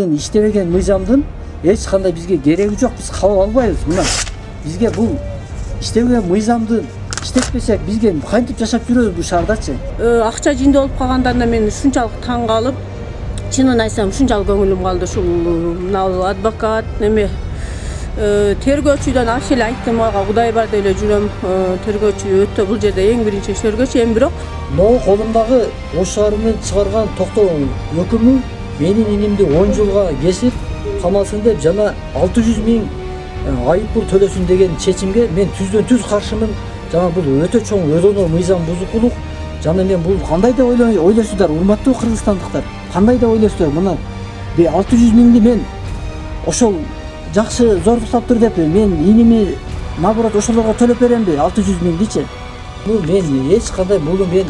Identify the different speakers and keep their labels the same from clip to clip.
Speaker 1: мыйзамдын, иштебеген мыйзамдын эч кандай бизге кереги жок. Биз кабыл албайбыз. Мына бизге бул иштебеген мыйзамдын иштетпесек бизге кантип жашап жүрөбүз бул шаардачы?
Speaker 2: Акча жинде болуп калгандан да мен ушунчалык таң калып, чынын айтсам ушунчалык көңүлүм калды. Ушул мына адвокат неме тергөөчүдөн аш эле айттым, ага Кудай бар деп эле жүрөм. Тергөөчү өтө бул жерде эң биринчи тергөөчү, эми бирок
Speaker 1: Но колумдагы Ош шаарынын чыгарган токтоо өкүмү менин инимди 10 жылга кесип камалсын деп жана 600 000 айып пул төлөсүн деген чечимге мен түздөн түз каршымын. Жана бул өтө чоң өдөнөр мыйзам бузукулук. Жана мен бул кандай деп ойлойсуздар, урматтуу кыргызстандыктар? Кандай деп ойлойсуздар? Мына 600 000ди мен ошол жакшы зор тутаптыр деп мен иними наоборот ошолорго төлөп беремби 600 000дичи? Бул мен эч кандай бул мен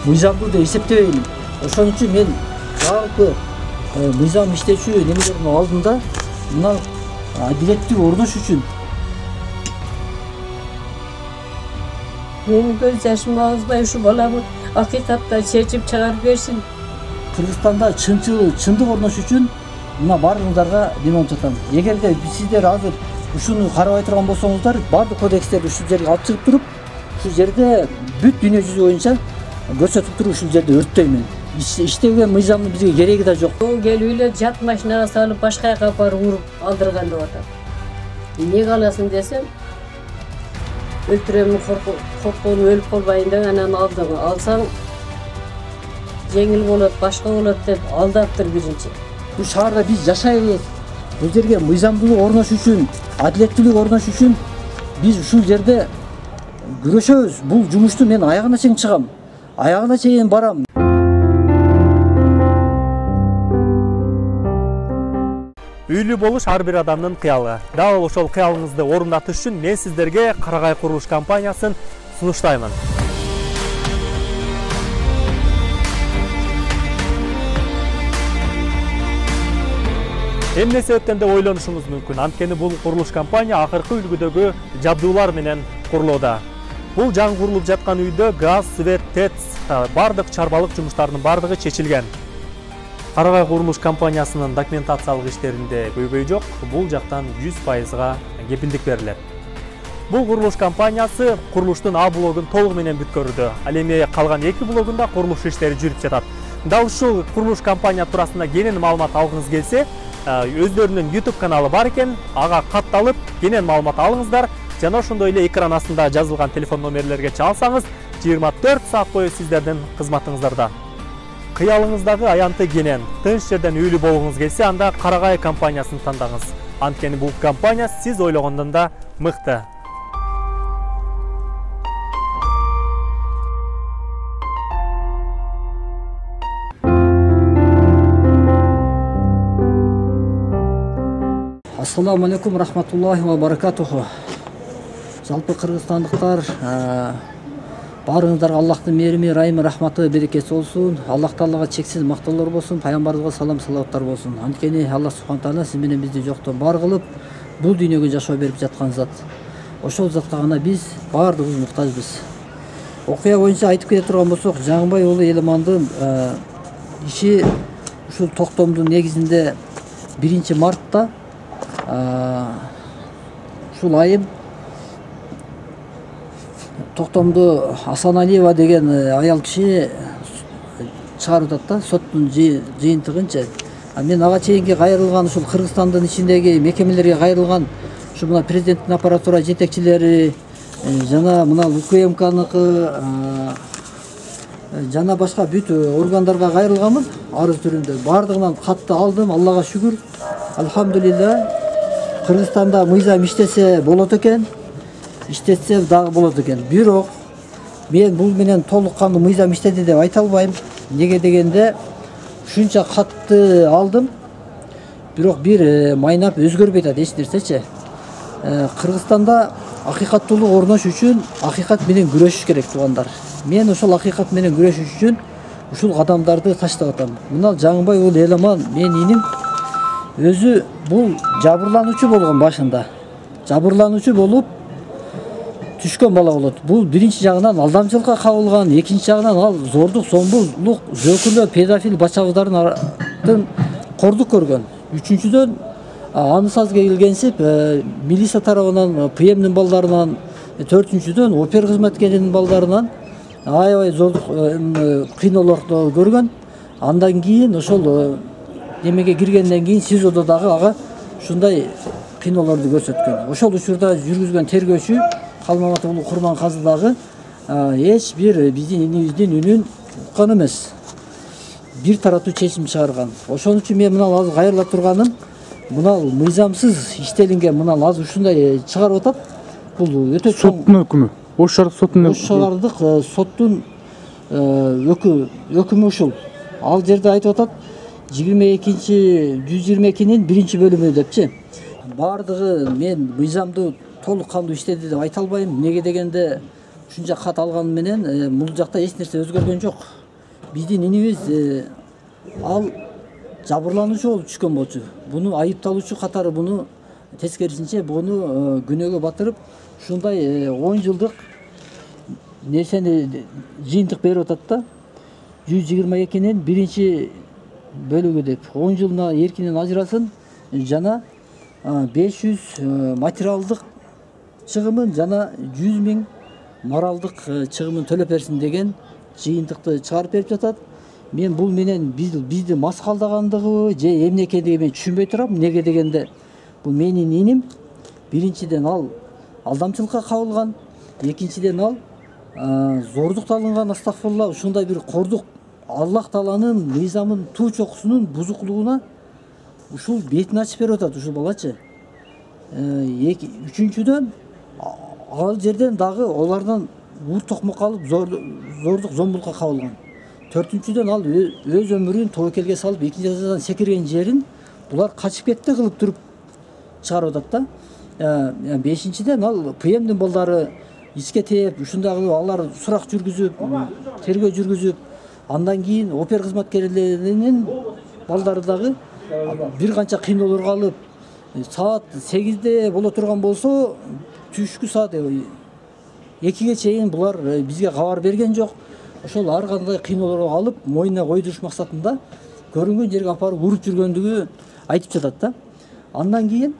Speaker 1: мыйзамдуу деп эсептебейм. Ошон үчүн мен жалпы мыйзам иштечү немелердин алдында мына адилеттик орнош үчүн
Speaker 3: менин көз жашым агызбай ушу баламы акыйкатта чечип чыгарып берсин.
Speaker 1: Кыргызстанда чындык орнош үчүн мына баарыңыздарга демеп жатам. Эгерде сиздер азыр ушуну карабай турган болсоңуздар, баардык кодекстерди ушул жерге алып чыгып туруп, ушул жерде бүт дүйнө жүзү боюнча көрсөтүп туруп ушул жерде өрттөймүн. Иштеген мыйзамдын бизге кереги да жок.
Speaker 3: Келип эле жат машинага салып башка жака апарып уруп алдырган деп атат. Эмне кыласың десем, өлтүрөмүн коркконум өлүп калбайын деп анан алдым. Алсаң жеңил болот, башка болот деп алдаптыр биринчи.
Speaker 1: Бул шаарда биз жашайбыз. Бул жерге мыйзамдуулук орнош үчүн, адилеттүүлүк орнош үчүн биз ушул жерде күрөшөбүз. Бул жумушту мен аягына чейин чыгам. Аягына чейин барам.
Speaker 4: Үйлүү болуш ар бир адамдын кыялы. Дал ошол кыялыңызды орундатыш үчүн мен сиздерге Карагай курулуш компаниясын сунуштаймын. Эмне себептен деп ойлонушуңуз мүмкүн. Анткени бул курулуш компания акыркы үлгүдөгү жабдуулар менен курулууда. Бул жаңы курулуп жаткан үйдө газ, свет, ТЭЦ, бардык чарбалык жумуштарынын бардыгы чечилген. Карагай курулуш компаниясынын документациялык иштеринде көйгөй жок. Бул жактан 100%га кепилдик берилет. Бул курулуш компаниясы курулуштун А блогун толугу менен бүткөрүүдө. Ал эми калган 2 блогунда курулуш иштери жүрүп жатат. Дал ушул курулуш компания туурасында кенен маалымат алгыңыз келсе, өздөрүнүн YouTube каналы бар экен, ага катталып, кенен маалымат алыңыздар. Жана ошондой эле экран астында жазылган телефон номерлерге чалсаңыз, 24 саат бою сиздердин кызматыңыздарда. Кыялыңыздагы аянты кенен, тынч жерден үйлүү болгуңуз келсе, анда Карагай компаниясын тандаңыз. Анткени бул компания сиз ойлогондон да мыкты.
Speaker 1: Ассаламу алейкум рахматуллахи ва баракатуху. Жалпы кыргызстандыктар, баарыңыздарга Аллахтын мээрими, райымы, рахматы, берекеси болсун. Аллах Таалага чексиз мактоолор болсун, пайгамбарыбызга салам салаваттар болсун. Анткени Аллах субхан таала сиз менен бизди жоктон бар кылып, бул дүйнөгө жашоо берип жаткан зат. Ошол затка гана биз баардыгыбыз муктажбыз. Окуя боюнча айтып кете турган болсок, Жаңыбай уулу Эламандын иши ушул токтомдун негизинде 1 мартта ушул айым токтомду Асаналиева деген аял киши чыгарып атат да, соттун жыйынтыгынча. Мен ага чейинки кайрылган ушул Кыргызстандын ичиндеги мекемелерге кайрылган ушу мына президенттин аппаратура жетекчилери жана мына УКМКныкы жана башка бүт органдарга кайрылганмын арыз түрүндө. Бардыгынан катты алдым, Аллага шүгүр. Алхамдулилла. Кыргызстанда мыйзам иштесе болот экен, иштетсе дагы болот экен. Бирок мен бул менен толук кандуу мыйзам иштеди деп айта албайм. Неге дегенде ушунча катты алдым, бирок бир майнап өзгөрбөй атат эч нерсечи. Кыргызстанда акыйкаттуулук орнош үчүн акыйкат менен күрөшүш керек, туугандар. Мен ошол акыйкат менен күрөшүш үчүн ушул кадамдарды таштап атам. Мына Жаңыбай уулу Эламан мен иним өзү бул жабырлануучу болгон башында. Жабырлануучу болуп түшкөн бала болот. Бул биринчи жагынан алдамчылыкка кабылган, экинчи жагынан ал зордук, зомбулук, жөкүрлөө, педофил бача кыздардын кордук көргөн. Үчүнчүдөн аны сазга келгенсип милиция тарабынан, ПМнин балдарынан, төртүнчүдөн опер кызматкеринин балдарынан аябай зордук кыйноолорду көргөн. Андан кийин ошол немеге киргенден кийин СИЗОдо дагы ага ушундай кыйноолорду көрсөткөн. Ошол учурда жүргүзгөн тергөөчү Калмаматов уулу Курманказы дагы эч бир биздин инибиздин үнүн уккан эмес. Бир тараптуу чечим чыгарган. Ошон үчүн мен мына азыр кайрыла турганым, мына мыйзамсыз иштелинген мына азыр ушундай чыгарып атат. Бул өтө чоң
Speaker 5: соттун өкүмү. Ош шаардык соттун
Speaker 1: Ош шаардык соттун өкүмү ушул. Ал жерде айтып атат 122-нин 1-бөлүмү депчи. Бардыгы мен мыйзамды толук кандуу иштеди деп айта албайм. Эмнеге дегенде ушунча кат алганы менен бул жакта эч нерсе өзгөргөн жок. Биздин инибиз ал жабырлануучу болуп түшкөн болчу. Буну айыпталуучу катары буну тескерисинче буну күнөөгө батырып ушундай 10 жылдык нерсени жыйынтык берип атат да. 122-нин 1-бөлүгү деп 10 жылына эркинен ажырасын жана 500 материалдык чыгымын жана 100 000 моралдык чыгымын төлөп берсин деген жыйынтыкты чыгарып берип жатат. Мен бул менен бизди маскалдагандыгы же эмне экендигин мен түшүнбөй турам. Неге дегенде бул менин иним. Биринчиден ал алдамчылыкка кабылган, экинчиден ал зордук алынган, астагфирулла, ушундай бир кордук Аллах Тааланын мыйзамын туу чокусунун бузуклугуна ушул бетин ачып берип атат ушул балачы. Үчүнчүдөн ал жерден дагы олардан ур токмокко алып зордук зомбулукка кабылган. Төртүнчүдөн ал өз өмүрүн тобокелге салып экинчи жазадан секирген жерин булар качып кетти кылып туруп чыгарып атат да. Бешинчиден ал ПМдин балдары ичке тээп, ушундай кылып алар сурак жүргүзүп, тергөө жүргүзүп, андан кийин опер кызматкерлеринин балдары дагы бир канча кыйноолорго алып, саат 8-де боло турган болсо, түшкү саат 2-ге чейин булар бизге кабар берген жок. Ошол ар кандай кыйноолорго алып, мойнуна койдуруш максатында көрүнгөн жерге апарып уруп жүргөндүгү айтып жатат да. Андан кийин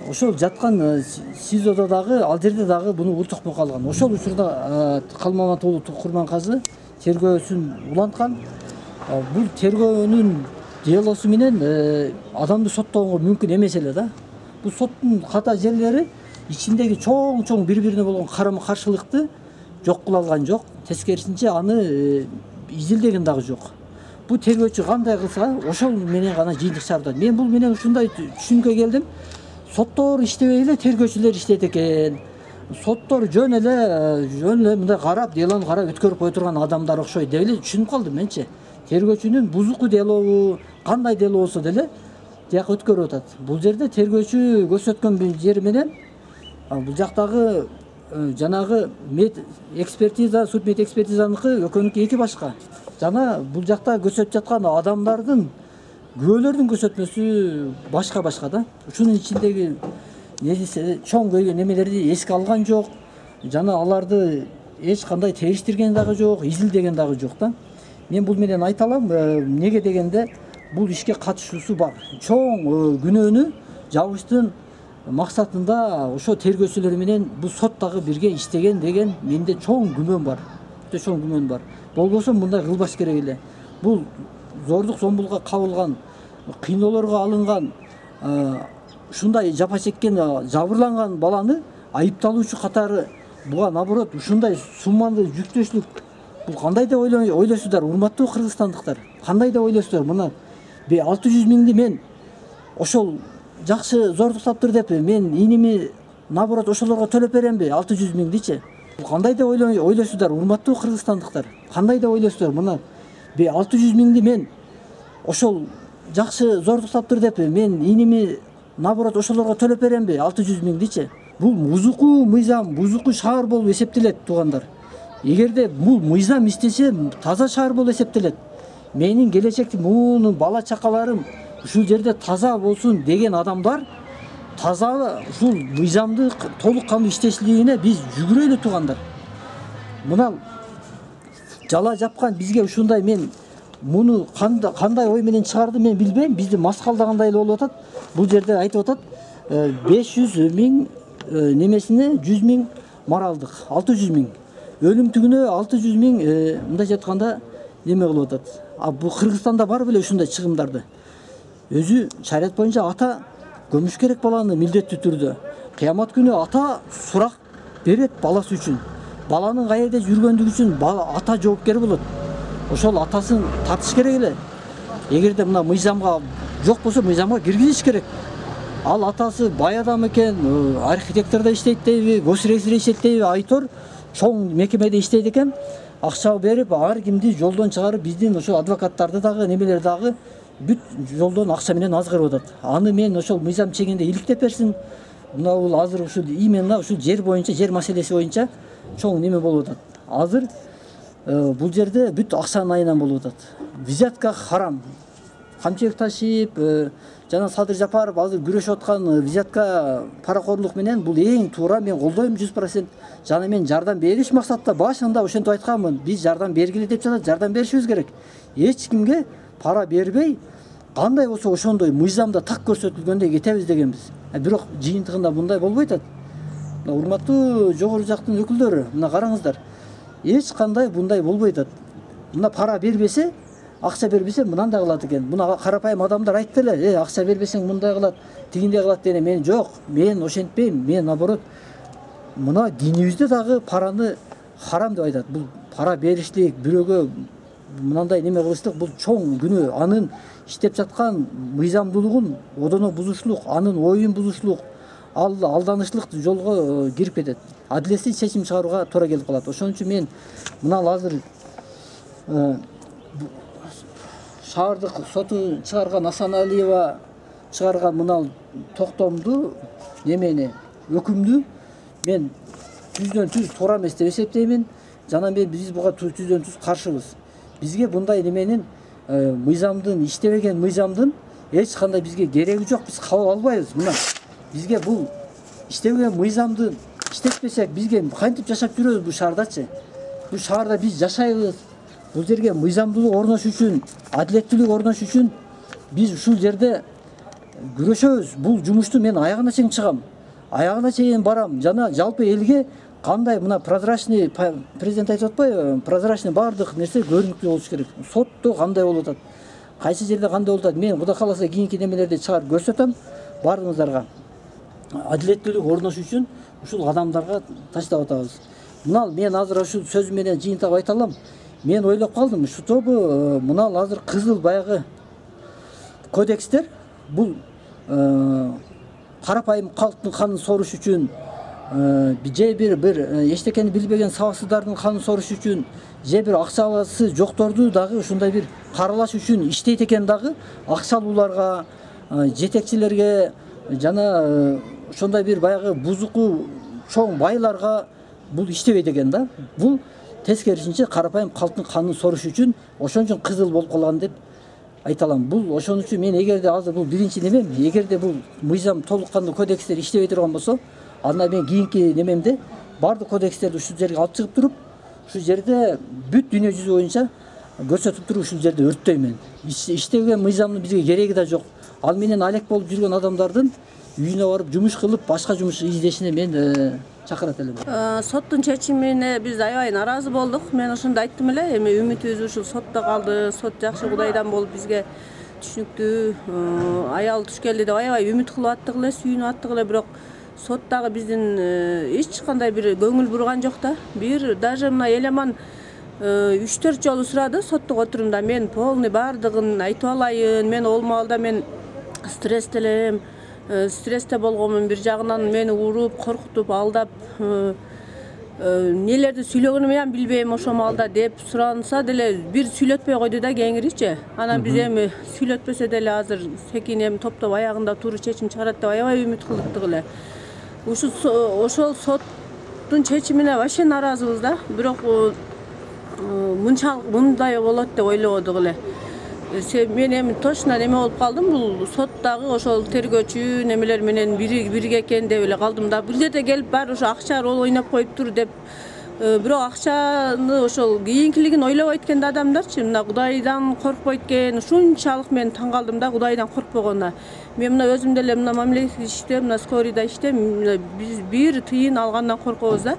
Speaker 1: ошол жаткан СИЗОдо дагы ал жерде дагы буну ур токмокко алган. Ошол учурда Калмаматов уулу Курманказы тергөөсүн уланткан. Бул тергөөнүн делосу менен адамды соттоого мүмкүн эмес эле да. Бул соттун ката жерлери ичиндеги чоң бири-бирине болгон карама-каршылыкты жок кыла алган жок. Тескерисинче аны изилдеген дагы жок. Бул тергөөчү кандай кылса, ошол менен гана жыйынтык чыгарат. Мен бул менен ушундай түшүнүккө келдим. Соттор иштебей эле тергөөчүлөр иштейт экен. Соттор жөн эле мындай карап, делону карап өткөрүп кое турган адамдар окшойт деп эле түшүнүп калдым менчи. Тергөөчүнүн бузуку делобу, кандай дело болсо деле жака өткөрүп атат. Бул жерде тергөөчү көрсөткөн жери менен бул жактагы жанагы экспертиза, суд мед экспертизаныкы экөөнүкү эки башка. Жана бул жакта көрсөтүп жаткан адамдардын күбөлөрдүн көрсөтмөсү башка да. Ушунун ичиндеги чоң көйгөн немелерди эске алган жок. Жана аларды эч кандай териштирген дагы жок, изилдеген дагы жок да. Мен бул менен айта алам, неге дегенде бул ишке катышуусу бар. Чоң күнөөнү жабыштын максатында ошо тергөөчүлөр менен бул сот дагы бирге иштеген деген менде чоң күмөн бар. Өтө чоң күмөн бар. Болбосо мындай кылбаш керек эле. Бул зордук зомбулукка кабылган, кыйноолорго алынган, ушундай жапа чеккен, жабырланган баланы айыпталуучу катары буга наоборот ушундай сумманы жүктөөчүлүк бул кандай деп ойлойсуздар, урматтуу кыргызстандыктар? Кандай деп ойлойсуздар? Мына 600 000 мен ошол жакшы зордуктаптыр деп мен иними наоборот ошолорго төлөп беремби 600 000-дичи? Кандай деп ойлойсуздар, урматтуу кыргызстандыктар? Кандай деп ойлойсуздар? Мына 600 000 мен ошол жакшы зордуктаптыр деп мен иними наоборот ошолорго төлөп беремби 600 000-дичи? Бул бузуку мыйзам, бузуку шаар болуп эсептелет, туугандар. Эгерде бул мыйзам иштесе, таза шаар болуп эсептелет. Менин келечектин муунун бала чакаларым ушул жерде таза болсун деген адамдар таза ушул мыйзамды толук кандуу иштешилигине биз жүгүрөлү, туугандар. Мына жала жапкан бизге ушундай мен муну кандай ой менен чыгарды мен билбейм. Бизди маскалдагандай эле болуп атат. Бул жерде айтып атат 500 миң немесине 100 миң маралдык, 600 миң. Өлүмтүгүнө 600 миң мындай жатканда неме кылып атат. Бул Кыргызстанда бар беле ушундай чыгымдарды. Өзү шарият боюнча ата көмүш керек баланы милдеттүү түрдө. Кыямат күнү ата сурак берет баласы үчүн. Баланын каерде жүргөндүгү үчүн ата жоопкер болот. Ошол атасын тартыш керек эле. Эгерде мына мыйзамга жок болсо мыйзамга киргизиш керек. Ал атасы бай адам экен, архитекторда иштейт дейби, госрегистрде иштейт дейби, айтор чоң мекемеде иштейт экен. Акча берип, ар кимди жолдон чыгарып, биздин ошол адвокаттарды дагы, немелер дагы бүт жолдон акча менен азгырып атат. Аны мен ошол мыйзам чегинде иликтеп берсин. Мына бул азыр ушул именно ушул жер боюнча, жер маселеси боюнча чоң неме болуп атат. Азыр бул жерде бүт акчанын айынан болуп атат. Взятка харам. Камчек ташып, жана Садыр Жапаров азыр күрөшүп аткан взятка паракорлук менен бул эң туура, мен колдойм 100%. Жана мен жардам бериш максатта башында ошентип айтканмын. Биз жардам бергиле деп жатат, жардам беришибиз керек. Эч кимге пара бербей, кандай болсо ошондой мыйзамда так көрсөтүлгөндөй кетебиз дегенбиз. Бирок жыйынтыгында мындай болбой атат. Урматтуу жогору жактын өкүлдөрү, мына караңыздар. Эч кандай мындай болбой атат. Мына пара бербесе, акча бербесе мынандай кылат экен. Мына карапайым адамдар айтты эле, акча бербесең мындай кылат, тигиндей кылат дене. Мен жок, мен ошентпейм. Мен наоборот мына динибизде дагы параны харам деп айтат. Бул пара беришлик, бирөөгө мынандай неме кылыштык, бул чоң күнөө. Анын иштеп жаткан мыйзамдуулугун одоно бузушлук, анын оюн бузушлук, алданышлык жолго кирип кетет. Адилетсиз чечим чыгарууга туура келип калат. Ошон үчүн мен мына азыр шаардык соту чыгарган Асаналиева чыгарган мына токтомду немени өкүмдү мен түздөн түз туура эмес деп эсептеймин. Жана биз буга түздөн түз каршыбыз. Бизге мындай неменин мыйзамдын, иштебеген мыйзамдын эч кандай бизге кереги жок. Биз кабыл албайбыз. Мына бизге бул иштебеген мыйзамды иштетпесек, бизге кантип жашап жүрөбүз бул шаардачы? Бул шаарда биз жашайбыз. Бул жерге мыйзамдуулук орношуу үчүн, адилеттүүлүк орношуу үчүн биз ушул жерде күрөшөбүз. Бул жумушту мен аягына чейин чыгам. Аягына чейин барам. Жана жалпы элге кандай мына прозрачный, президент айтып атпайбы? Прозрачный бардык нерсе көрүнүктүү болуш керек. Сотто кандай болуп атат? Кайсы жерде кандай болуп атат? Мен Кудай кааласа кийинки немелерди чыгарып көрсөтөм бардыгыңыздарга. Адилеттүүлүк орношуу үчүн ушул адамдарга таштап атабыз. Мына мен азыр ушул сөз менен жыйынтык айта алам. Мен ойлоп калдым, шутобу мына азыр кызыл баягы кодекстер бул карапайым калктын канын соруш үчүн, же бир эчтекени билбеген сабаксыздардын канын соруш үчүн, же бир акчасы жокторду дагы ушундай бир каралаш үчүн иштейт экен дагы акчалууларга, жетекчилерге жана ошондой бир баягы бузуку чоң байларга бул иштебейт экен да. Бул тескерисинче карапайым калктын канын соруш үчүн ошон үчүн кызыл болуп калган деп айта алам. Бул ошон үчүн мен эгерде азыр бул биринчи немем, эгерде бул мыйзам толук кандуу кодекстер иштебей турган болсо, анда мен кийинки немемде бардык кодекстерди ушул жерге алып чыгып туруп, ушул жерде бүт дүйнө жүзү боюнча көрсөтүп туруп ушул жерде өрттөймүн. Иштеген мыйзамдын бизге кереги да жок. Ал менен алек болуп жүргөн адамдардын үйүнө барып жумуш кылып, башка жумуш издешине мен чакырат элем.
Speaker 2: Соттун чечимине биз аябай нааразы болдук. Мен ошондо айттым эле, эми үмүтүбүз ушул сотто калды. Сот жакшы Кудайдан болуп бизге түшүнүктүү аял туш келди деп аябай үмүт кылып аттык эле, сүйүнүп аттык эле, бирок сот дагы биздин эч кандай бир көңүл бурган жок да. Бир даже мына Элеман 3-4 жолу сурады соттук отурумда. Мен полный бардыгын айтып алайын. Мен ол маалда мен стресстелем. Стрессте болгонмун, бир жагынан мени уруп, коркутуп, алдап, нелерди сүйлөгөнүм ям билбейм ошо маалда деп суранса деле бир сүйлөтпөй койду да кеңиричи. Анан биз эми сүйлөтпөсө деле азыр секин эми топтоп аягында туура чечим чыгарат деп аябай үмүт кылдык эле. Ошол соттун чечимине вообще нааразыбыз да. Бирок мындай болот деп ойлободук эле. Мен эми точно неме болуп калдым, бул соттагы ошол тергөөчү немелер менен бирге экен деп эле калдым да. Бул жерде келип бар ошо акча роль ойноп коюптур деп Бирок акчаны ошол кийинкилигин ойлобойт экен да адамдарчы. Мына Кудайдан коркпойт экен. Ушунчалык мен таң калдым да Кудайдан коркпогонуна. Мен мына өзүм деле мына мамлекеттик иште, мына скорыйда иштем. Биз бир тыйын алгандан коркобуз да.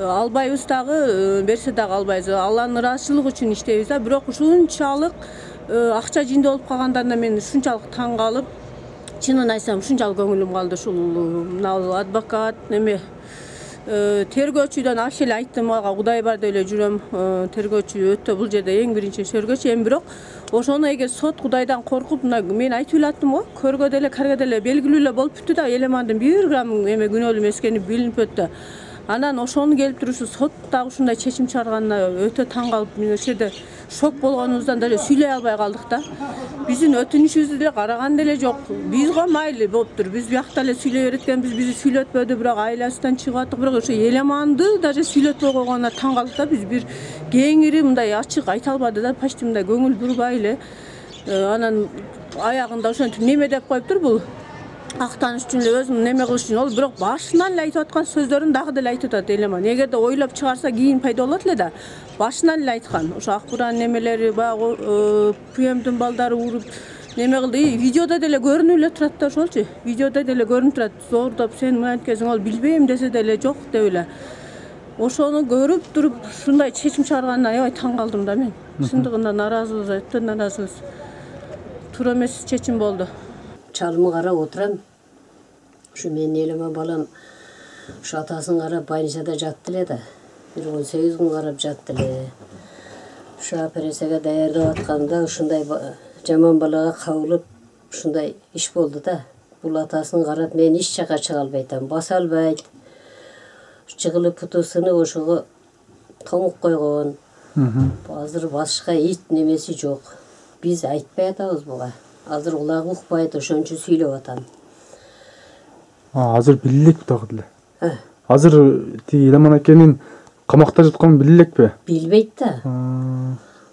Speaker 2: Албайбыз дагы, берсе дагы албайбыз. Алланын ыраазычылыгы үчүн иштейбиз да. Бирок ушунчалык акча жинде болуп калгандарына мен ушунчалык таң калып, чынын айтсам ушунчалык көңүлүм калды. Ушул мына адвокат неме тергөөчүдөн вообще эле айттым, ага Кудай бар деп эле жүрөм. Тергөөчү өтө бул жерде эң биринчи тергөөчү. Эми бирок ошону эгер сот Кудайдан коркуп, мына мен айтып элаттым го, көргө деле, карга деле белгилүү эле болуп бүттү да, элемандын 1 грамм эме күнөөлүү эмес экени билинип өттү. Анан ошону келип туруп сот дагы ушундай чечим чыгарганына өтө таң калып, мен ошол жерде шок болгонубуздан деле сүйлөй албай калдык да. Биздин өтүнүшүбүздү деле караган деле жок. Биз го майли болуптур. Биз биякта эле сүйлөй берет экенбиз, бизди сүйлөтпөдү, бирок айласынан чыгып аттык. Бирок ошо элеманды даже сүйлөтпөй койгонуна таң калдык да. Биз бир кеңири мындай ачык айта албады да, почти мындай көңүл бурбай эле. Анан аягында ошентип неме деп коюптур бул. Актаныш үчүн эле өзүм неме кылыш үчүн. Ол бирок башынан эле айтып аткан сөздөрүн дагы деле айтып атат элеман. Эгерде ойлоп чыгарса кийин пайда болот эле да. Башынан эле айткан. Ошо Акбуран немелери баягы Пуемдин балдары уруп неме кылды. Видеодо деле көрүнүп эле турат да ошолчу. Видеодо деле көрүнүп турат. Зордоп сен мынанткесиң, ол билбейм десе деле жок деп эле. Ошону көрүп туруп ушундай чечим чыгарганына аябай таң калдым да мен. Чындыгында наразыбыз, өтө наразыбыз. Туура эмес чечим болду.
Speaker 3: Çalımı qarab oturam. Şu menin elime balam şu atasını qarab Bayınşa'da jattı ele da. Bir 18 gün qarab jattı ele. Şu operatsiyaga dayardap atkanda uşunday jaman balaga kavulup uşunday iş boldu da. Bul atasını qarab men iş jaka çıga albaytam, basa albayt. Çıgılıp putusunu oşuğu tomuk koygon. Azыр başka hiç nemesi jok. Biz aytpay atabız buga. Азыр кулагы укпайт, ошончо сүйлөп атам.
Speaker 5: Азыр билелек дагы деле. Азыр тиги Эламан акенин камакта жатканын билелекпи?
Speaker 3: Билбейт да.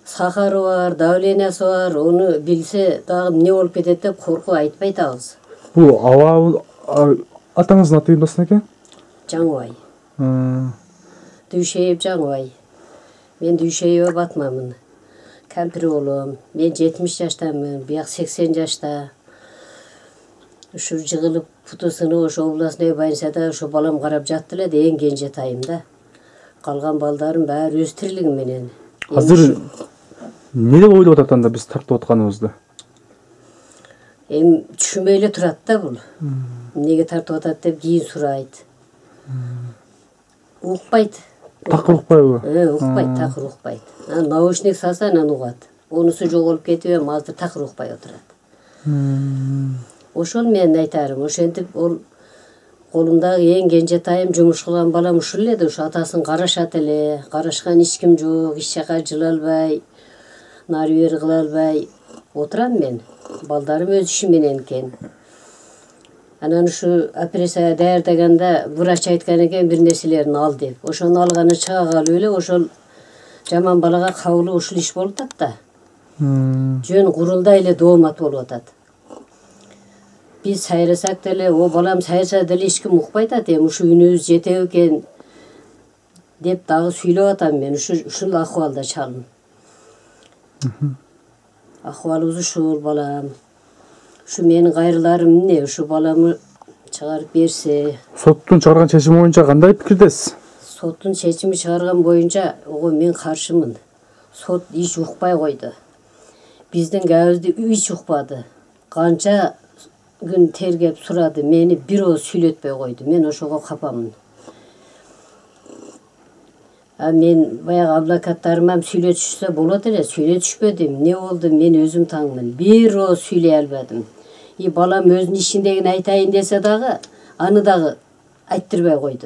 Speaker 3: Сахары бар, давлениясы бар, onu билсе дагы эмне болуп кетет деп коркуп айтпай атабыз.
Speaker 5: Бул аба атаңыздын аты эмне экен?
Speaker 3: Жаңыбай. Дүйшеев Жаңыбай. Мен Дүйшеев батмамын. Кемпир болом. Мен 70 жаштамын, бияк 80 жашта. Ушу жыгылып путусуну ошо областной больницада ошо балам карап жатты эле, эң кенже атайым да. Калган балдарым баары өз тирилиги менен.
Speaker 5: Азыр эмне деп ойлоп атат анда биз тартып атканыбызды?
Speaker 3: Эми түшүнбөй эле турат да бул. Эмнеге тартып атат деп кийин сурайт. Укпайт.
Speaker 5: Такыр укпайбы?
Speaker 3: Укпайт, такыр укпайт. Наушник салса анан угат. Онусу жоголуп кетип эми азыр такыр укпай отурат. Ошол менен айтарым, ошентип ол колумдагы эң кенже атайым жумуш кылган балам ушул эле да, ушу атасын карашат эле. Карашкан эч ким жок, эч жака жыла албай, нары бери кыла албай отурам мен. Балдарым өз иши менен экен. Анан ушу операцияга даярдаганда врач айткан экен бир нерселерин ал деп. Ошону алганы чыга калып эле ошол жаман балага кабылуу ушул иш болуп атат да. Жөн курулдай эле доомат болуп атат. Биз сайрасак деле, о балам сайраса деле эч ким укпай атат, эми ушу үнүбүз жетеби экен деп дагы сүйлөп атам мен. Ушул акыбалда чалым. Акыбалыбыз ушул балам. Şu menin gayrılarım ne? Şu balamı çıkarıp berse.
Speaker 5: Sottun çıkargan çeşimi boyunca kanday pikirdesiz?
Speaker 3: Sottun çeşimi çıkargan boyunca oğu men karşımın. Sot hiç ukpay koydu. Bizden gavizde hiç ukpadı. Kança gün tergep suradı. Meni bir o süйлөтпөй koydu. Men oşoğa kapamın. Men bayağı ablakatlarıma süйлөтүшse болады эле, süйлөтүшпөдүм. Ne oldu men özüm tangmın. Bir o süyley albadım. Balam özünün işindegini aytayın dese dagı, anı dagı ayttırбай koydu.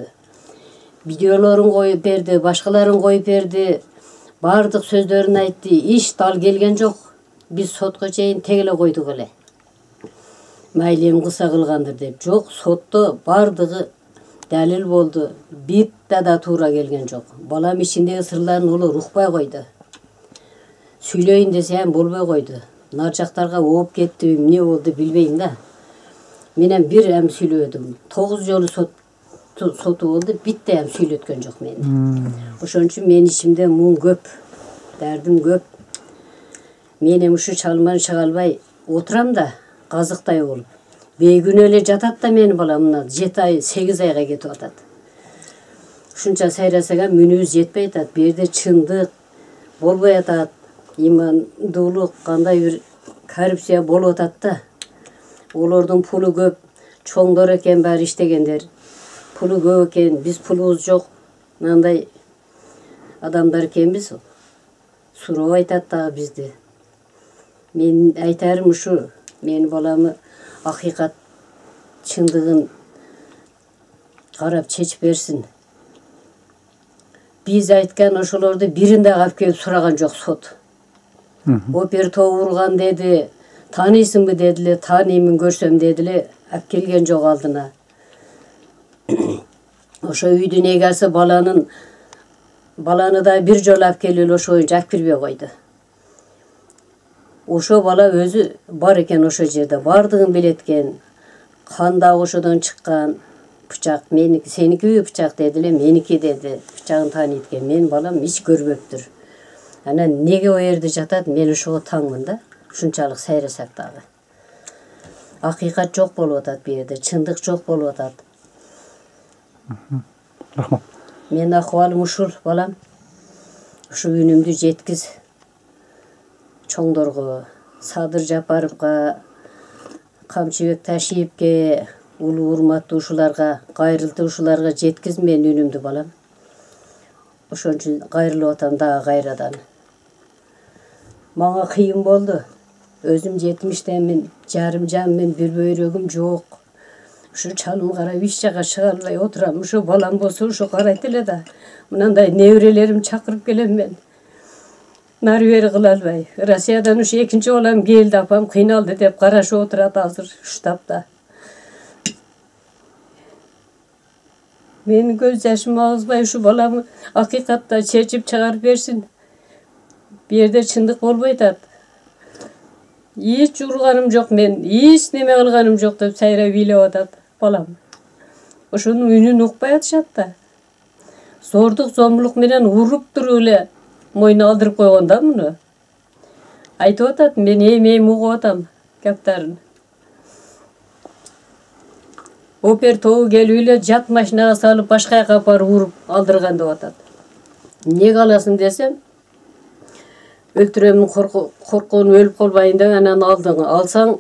Speaker 3: Videoların koyup berdi, başkaların koyup berdi. Bardık sözlerini ayttı. Hiç dal gelgen jok. Biz sotko çeyin tegele koyduk ele. Maylem kısa kılgandır dep. Jok, sotto bardığı dalil boldu. Bitta da tuura gelgen jok. Balam içindegi sırların ulu укпай koydu. Süylöyin desem bolbay koydu. Narcaktarga oop kettim, ne oldu bilbeyim da. Menen bir em süylödüm. 9 jolu sot sotu oldu. Bitti hem söylötken yok meni. Oşon üçün men içimde muң köp, derdim köp. Men uşu çalmanı çağalbay oturam da kazıkтай olup. Beygün öyle jatat da meni balamına 7 ay 8 ayga ketip atat. Ушунча сайрасага мүнүбүз жетпей атат. Бу жерде чындык болбой атат. Имандуулук кандай бир коррупция болуп атат да. Олордун пулу көп, чоңдор экен баары иштегендер. Пулу көп экен, биз пулубуз жок. Мындай адамдар экенбиз. Суроо айтат дагы бизди. Мен айтарым ушу, менин баламы акыйкат чындыгын карап чечип берсин. Биз айткан ошолорду бирин да алып келип сураган жок сот. Опер тоо урган деди, тааныйсыңбы дедиле, тааныймын көрсөм дедиле, алып келген жок алдына. Ошо үйдүн эгасы баланы да бир жолу алып келип ошо боюнча алып кирбей койду. Ошо бала өзү бар экен ошо жерде, бардыгын билет экен. Кан да ошодон чыккан. Бычак меники, сеникиби бычак дедиле, меники деди. Бычагын тааныйт экен. Менин балам эч көрбөптүр. Анан неге о жерде жатат, мен ошого таңмын да. Ушунчалык сайрасак дагы. Акыйкат жок болуп атат бу жерде, чындык жок болуп атат.
Speaker 5: Рахмат.
Speaker 3: Мен акыбалым ушул балам. Ушу үнүмдү жеткиз. Чоңдорго, Садыр Жапаровго, Камчыбек Ташиевке, улуу урматтуу ушуларга, кайрылтуу ушуларга жеткиз мен үнүмдү балам. Ошон үчүн кайрылып атам дагы кайрадан. Мага кыйын болду. Өзүм 70-тенмин, жарым жанмын, бир бөйрөгүм жок. Ушу чалым карап эч жака чыга албай отурам. Ушу балам болсо ушу карайт эле да. Мынандай неберелерим чакырып келем мен. Нары бери кыла албай. Россиядан ушу экинчи балам келди, апам кыйналды деп карашып отурат азыр штабда. Менин көз жашым агызбай ушу баламы акыйкатта чечип чыгарып берсин. Бу жерде чындык болбой атат. Эч урганым жок мен, эч неме кылганым жок деп сайрап бийлеп атат балам. Ошонун үнүн укпай атышат да. Зордук зомбулук менен уруп туруп эле мойнуна алдырып койгон да муну. Айтып атат, мен эми угуп атам каптарын. Опер тобу келип эле жат машинага салып башка жака апарып уруп алдырган деп атат. Эмнеге аласың десем, өлтүрөмүн корккон өлүп калбайын деп анан алдың. Алсаң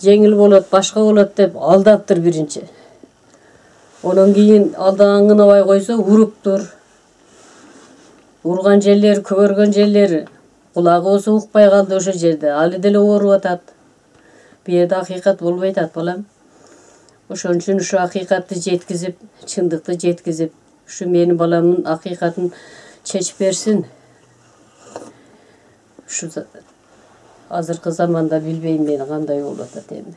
Speaker 3: жеңил болот, башка болот деп алдаптыр биринчи. Онон кийин алдаган кынабай койсо уруптур. Урган жерлери, көгөргөн жерлери, кулагы болсо укпай калды ошо жерде. Али деле ооруп атат. Бу жерде акыйкат болбой атат балам. Ошон үчүн ушу акыйкатты жеткизип, чындыкты жеткизип, ушу менин баламдын акыйкатын чечип берсин. Ушу азыркы заманда билбейм мен кандай болуп атат эми.